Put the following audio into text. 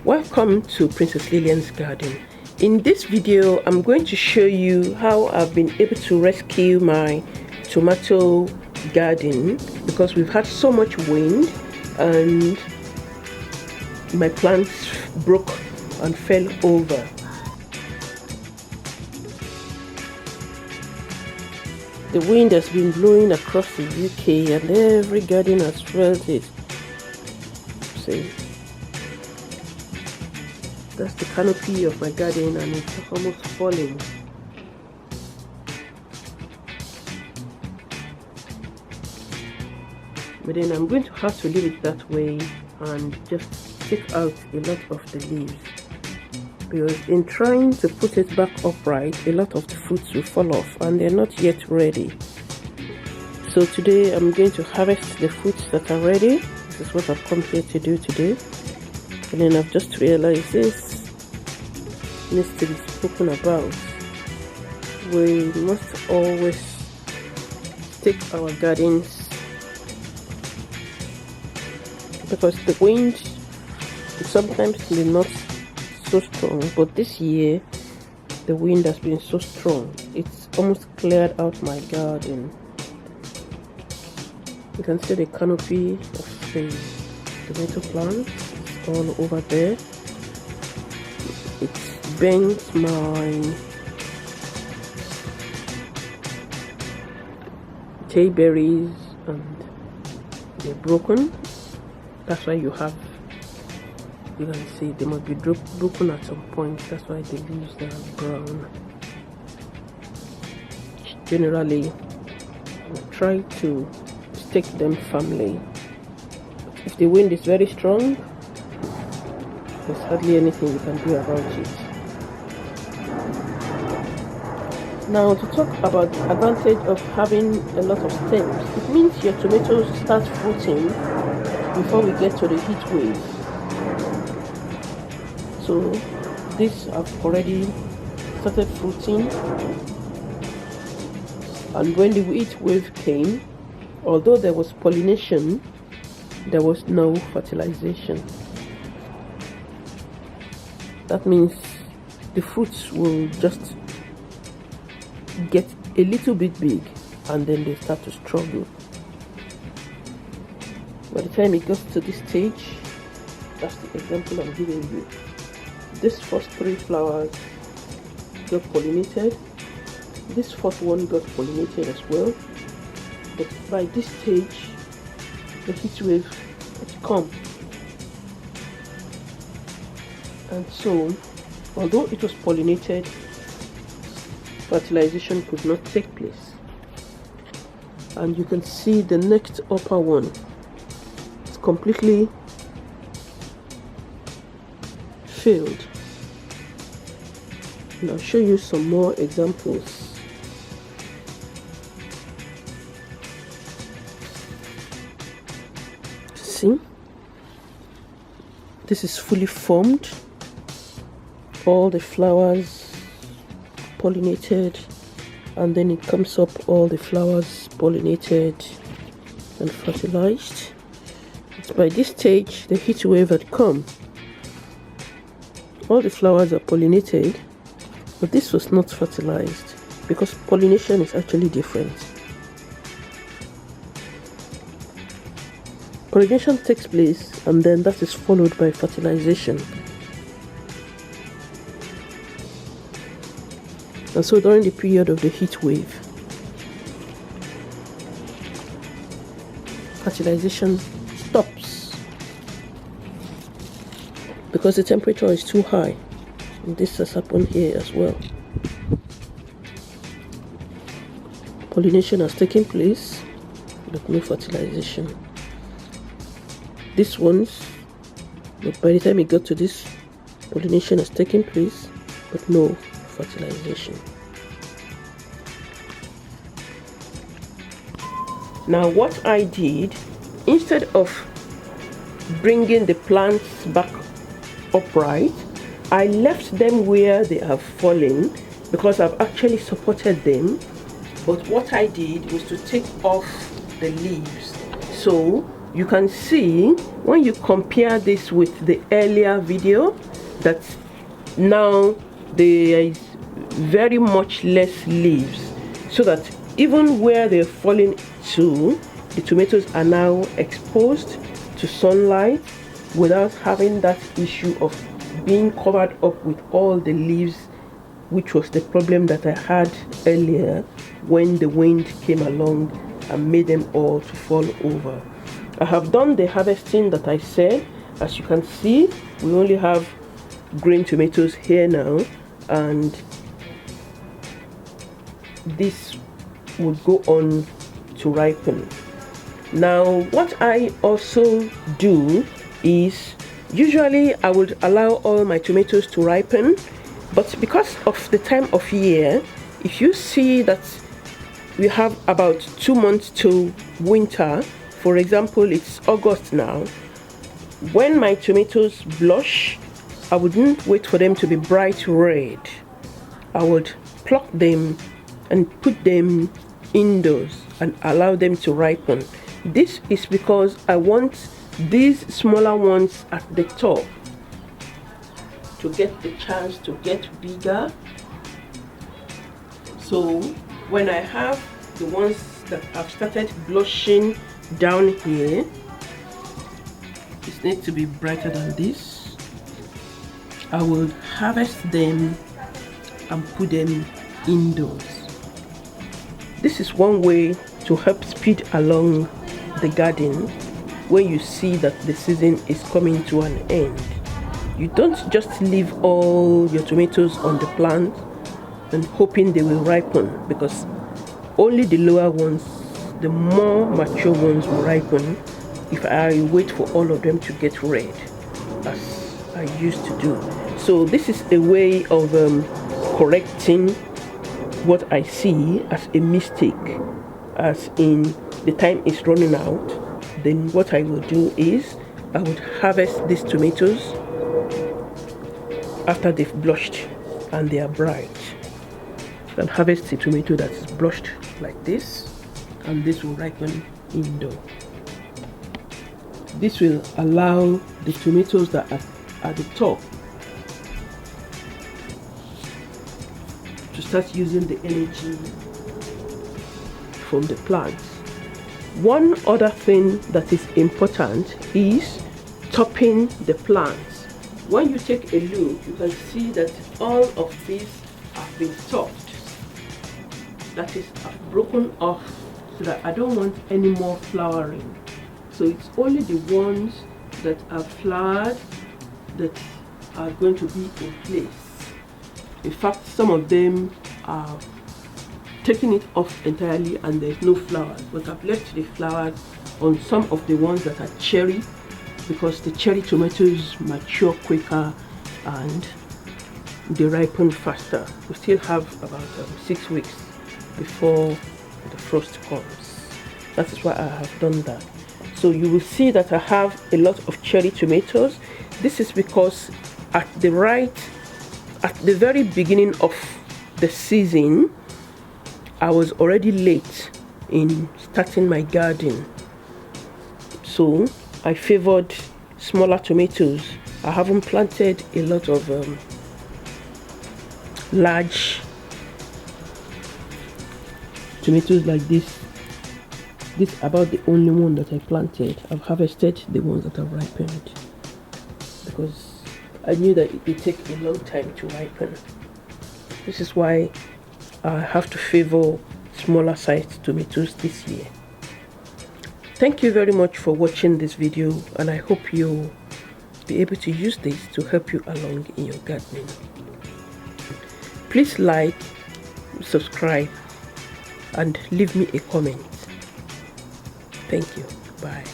Welcome to Princess Lillian's garden. In this video I'm going to show you how I've been able to rescue my tomato garden because we've had so much wind and my plants broke and fell over. The wind has been blowing across the UK and every garden has felt it. See, that's the canopy of my garden and it's almost falling. But then I'm going to have to leave it that way and just take out a lot of the leaves, because in trying to put it back upright, a lot of the fruits will fall off and they're not yet ready. So today I'm going to harvest the fruits that are ready. This is what I've come here to do today. And then I've just realized this needs to be spoken about. We must always take our gardens, because the wind sometimes is not so strong, but this year the wind has been so strong it's almost cleared out my garden. You can see the canopy of the tomato plant all over there. It's bent my tea berries and they're broken. That's why you can see they must be broken at some point. That's why the leaves are brown. Generally, I try to stake them firmly. If the wind is very strong, there's hardly anything you can do about it. Now, to talk about the advantage of having a lot of stems, it means your tomatoes start fruiting before we get to the heat wave. So these have already started fruiting, and when the heat wave came, although there was pollination, there was no fertilization. That means the fruits will just get a little bit big and then they start to struggle. By the time it gets to this stage, that's the example I'm giving you. This first 3 flowers got pollinated. This fourth one got pollinated as well. But by this stage, the heat wave had come. And so, although it was pollinated, fertilization could not take place. And you can see the next upper one. It's completely failed. And I'll show you some more examples. See, this is fully formed. All the flowers pollinated, and then it comes up, all the flowers pollinated and fertilized. It's by this stage the heat wave had come. All the flowers are pollinated, but this was not fertilized, because pollination is actually different. Pollination takes place and then that is followed by fertilization. And so during the period of the heat wave, fertilization stops because the temperature is too high. And this has happened here as well. Pollination has taken place, but no fertilization. These ones, but by the time it got to this, pollination has taken place, but no fertilization. Now what I did, instead of bringing the plants back upright, I left them where they have fallen because I've actually supported them. But what I did was to take off the leaves. So you can see when you compare this with the earlier video that now there is very much less leaves, so that even where they're falling to, the tomatoes are now exposed to sunlight without having that issue of being covered up with all the leaves, which was the problem that I had earlier when the wind came along and made them all to fall over. I have done the harvesting that I said. As you can see, we only have green tomatoes here now, and this would go on to ripen. Now what I also do is, usually I would allow all my tomatoes to ripen, but because of the time of year, if you see that we have about 2 months to winter, for example it's August now, when my tomatoes blush, I wouldn't wait for them to be bright red. I would pluck them and put them indoors and allow them to ripen. This is because I want these smaller ones at the top to get the chance to get bigger. So when I have the ones that have started blushing down here, it needs to be brighter than this, I will harvest them and put them indoors. This is one way to help speed along the garden when you see that the season is coming to an end. You don't just leave all your tomatoes on the plant and hoping they will ripen, because only the lower ones, the more mature ones, will ripen if I wait for all of them to get red, as I used to do. So this is a way of correcting what I see as a mistake, as in the time is running out. Then what I will do is I would harvest these tomatoes after they've blushed and they are bright. Then harvest the tomato that is blushed like this, and this will ripen indoor. This will allow the tomatoes that are at the top to start using the energy from the plants. One other thing that is important is topping the plants. When you take a look, you can see that all of these have been topped. That is, I've broken off so that I don't want any more flowering. So it's only the ones that are flowered that are going to be in place. In fact, some of them are taking it off entirely and there's no flowers, but I've left the flowers on some of the ones that are cherry, because the cherry tomatoes mature quicker and they ripen faster. We still have about 6 weeks before the frost comes. That is why I have done that. So you will see that I have a lot of cherry tomatoes. This is because at the very beginning of the season, I was already late in starting my garden, so I favored smaller tomatoes. I haven't planted a lot of large tomatoes like this. This is about the only one that I planted. I've harvested the ones that have ripened because I knew that it would take a long time to ripen. This is why I have to favor smaller sized tomatoes this year. Thank you very much for watching this video, and I hope you'll be able to use this to help you along in your gardening. Please like, subscribe, and leave me a comment. Thank you. Bye.